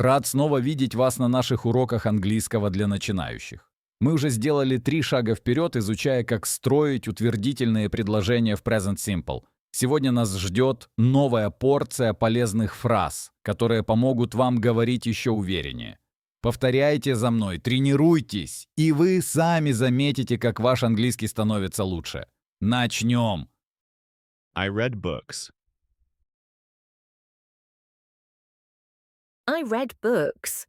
Рад снова видеть вас на наших уроках английского для начинающих. Мы уже сделали 3 шага вперед, изучая, как строить утвердительные предложения в present simple. Сегодня нас ждет новая порция полезных фраз, которые помогут вам говорить еще увереннее. Повторяйте за мной, тренируйтесь, и вы сами заметите, как ваш английский становится лучше. Начнем! I read books. I read books.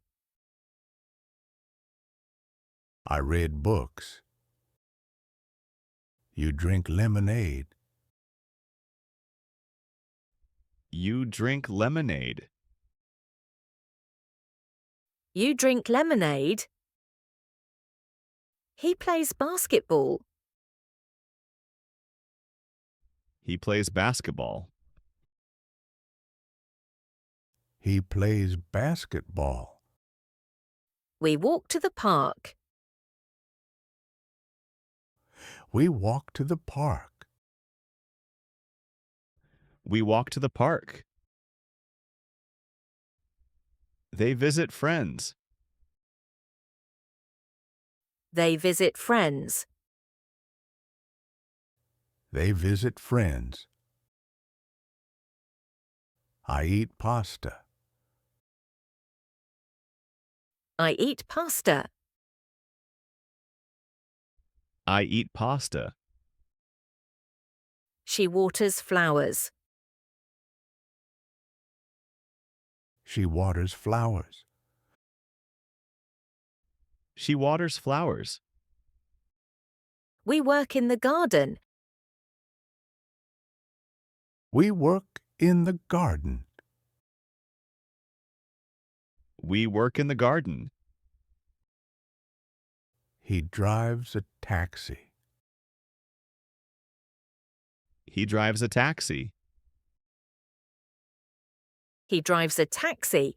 I read books. You drink lemonade. You drink lemonade. You drink lemonade. He plays basketball. He plays basketball. He plays basketball. We walk to the park. We walk to the park. We walk to the park. They visit friends. They visit friends. They visit friends. I eat pasta. I eat pasta. I eat pasta. She waters flowers. She waters flowers. She waters flowers. We work in the garden. We work in the garden. We work in the garden. He drives a taxi. He drives a taxi. He drives a taxi.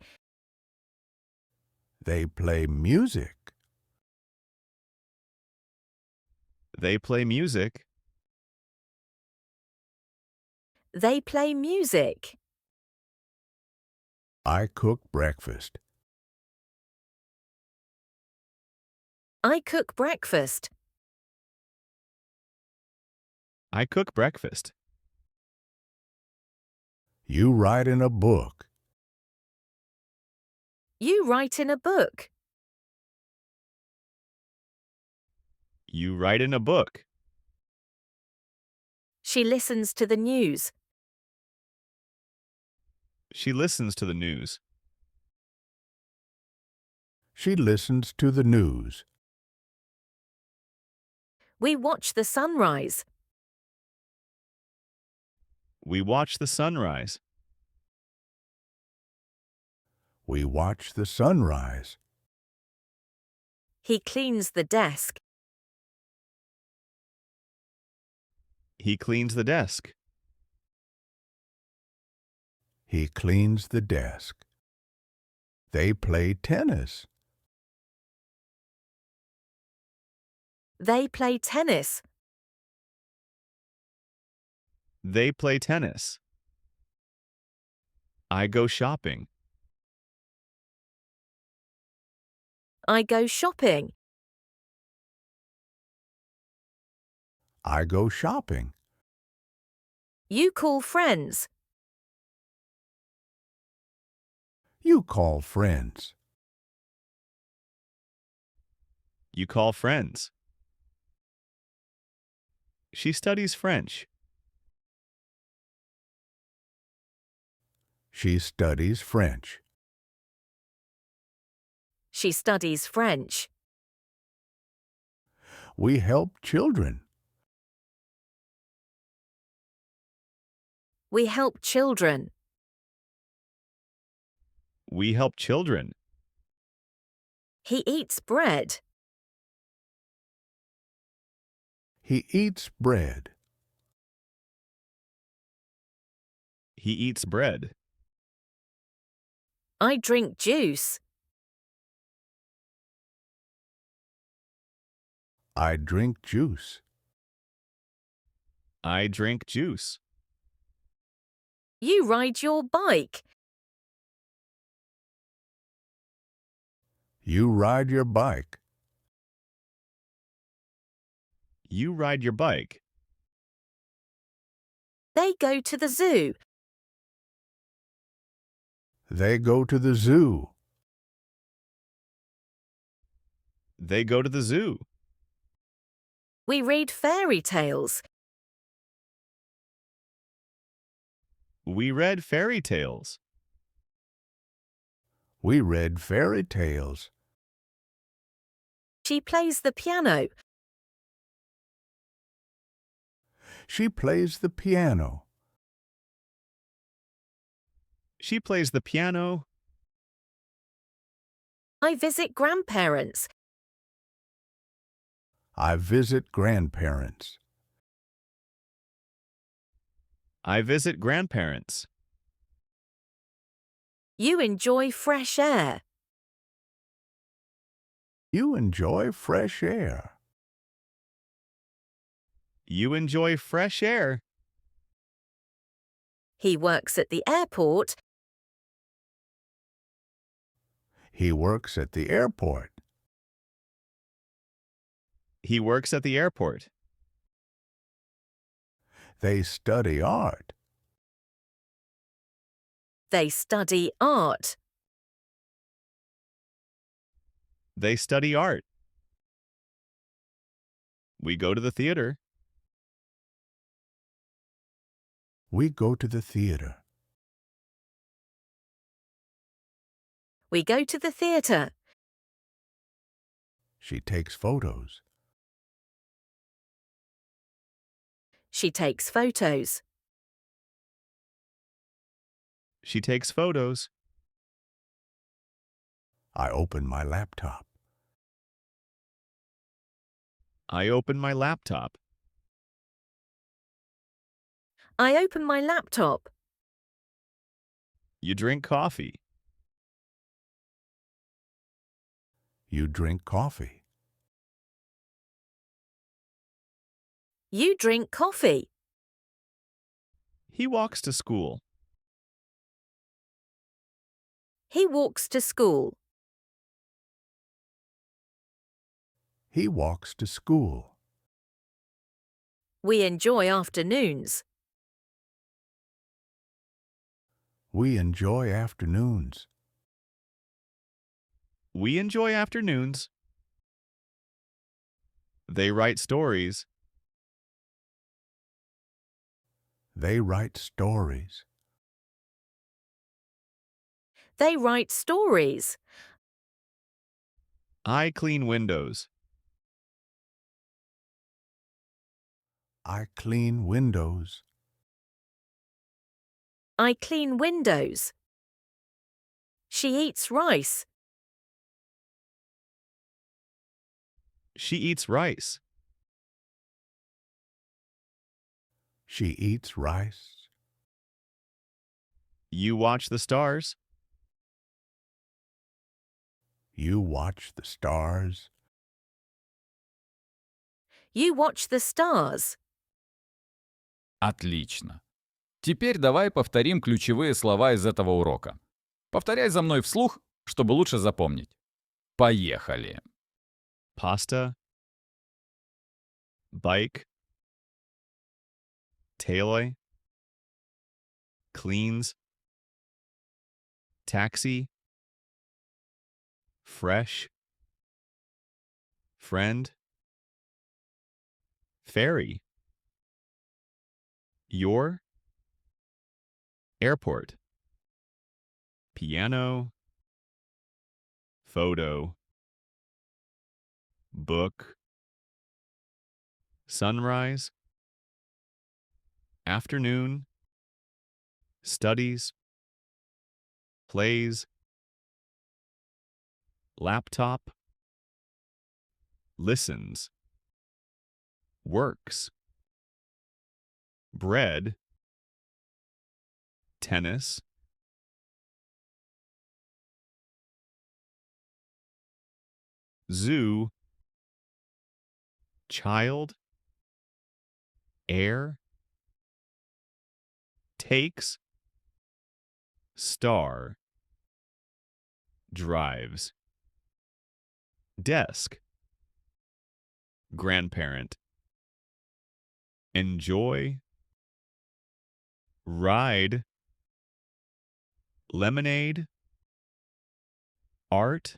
They play music. They play music. They play music. I cook breakfast. I cook breakfast. I cook breakfast. You write in a book. You write in a book. You write in a book. She listens to the news. She listens to the news. She listens to the news. We watch the sunrise. We watch the sunrise. We watch the sunrise. He cleans the desk. He cleans the desk. He cleans the desk. They play tennis. They play tennis. They play tennis. I go shopping. I go shopping. I go shopping. You call friends. You call friends. You call friends. She studies French. She studies French. She studies French. We help children. We help children. We help children. He eats bread. He eats bread. He eats bread. I drink juice. I drink juice. I drink juice. You ride your bike. You ride your bike. You ride your bike. They go to the zoo. They go to the zoo. They go to the zoo. We read fairy tales. We read fairy tales. We read fairy tales. She plays the piano. She plays the piano. She plays the piano. I visit grandparents. I visit grandparents. I visit grandparents. You enjoy fresh air. You enjoy fresh air. You enjoy fresh air. He works at the airport. He works at the airport. He works at the airport. They study art. They study art. They study art. We go to the theater. We go to the theater. We go to the theatre. She takes photos. She takes photos. She takes photos. I open my laptop. I open my laptop. I open my laptop. You drink coffee. You drink coffee. You drink coffee. He walks to school. He walks to school. He walks to school. We enjoy afternoons. We enjoy afternoons. We enjoy afternoons. They write stories. They write stories. They write stories. I clean windows. I clean windows. I clean windows. She eats rice. She eats rice. She eats rice. You watch the stars. You watch the stars. You watch the stars. Отлично. Теперь давай повторим ключевые слова из этого урока. Повторяй за мной вслух, чтобы лучше запомнить. Поехали. Pasta. Bike. Tailway. Cleans. Taxi. Fresh. Friend. Ferry. Your. Airport. Piano. Photo. Book. Sunrise. Afternoon. Studies. Plays. Laptop. Listens. Works. Bread. Tennis. Zoo. Child. Air. Takes. Star. Drives. desk, grandparent, enjoy, ride, lemonade, art,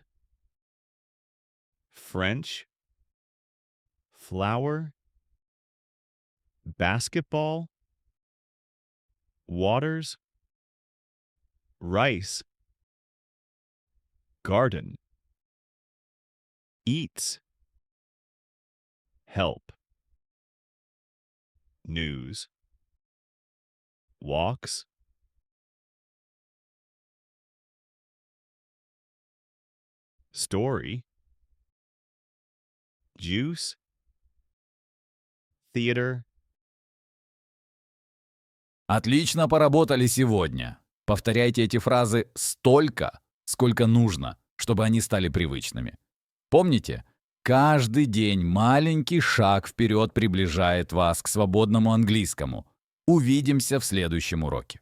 French, flower, basketball, waters, rice, garden, eats, help, news, walks, story, juice, theater. Отлично поработали сегодня. Повторяйте эти фразы столько, сколько нужно, чтобы они стали привычными. Помните, каждый день маленький шаг вперед приближает вас к свободному английскому. Увидимся в следующем уроке.